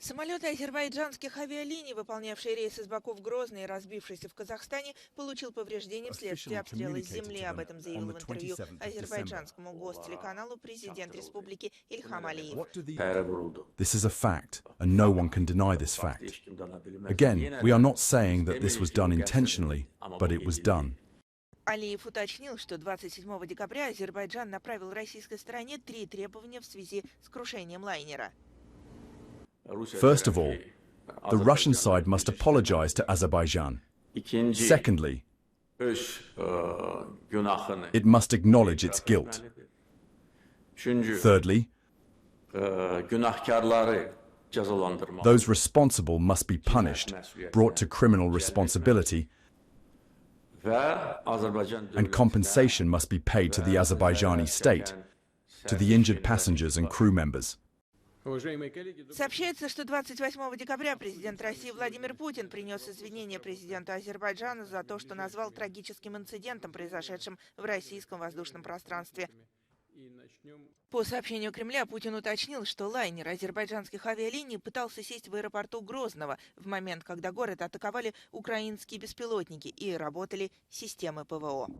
Самолет азербайджанских авиалиний, выполнявший рейс из Баку в Грозный и разбившийся в Казахстане, получил повреждения вследствие обстрела с земли. Об этом заявил в интервью азербайджанскому гостелеканалу президент республики Ильхам Алиев. This is a fact, and no one can deny this fact. Again, we are not saying that this was done intentionally, but it was done. Алиев уточнил, что 27 декабря Азербайджан направил российской стороне 3 требования в связи с крушением лайнера. First of all, the Russian side must apologize to Azerbaijan. Secondly, it must acknowledge its guilt. Thirdly, those responsible must be punished, brought to criminal responsibility, and compensation must be paid to the Azerbaijani state, to the injured passengers and crew members. Сообщается, что 28 декабря президент России Владимир Путин принес извинения президенту Азербайджана за то, что назвал трагическим инцидентом, произошедшим в российском воздушном пространстве. По сообщению Кремля, Путин уточнил, что лайнер азербайджанских авиалиний пытался сесть в аэропорту Грозного в момент, когда город атаковали украинские беспилотники и работали системы ПВО.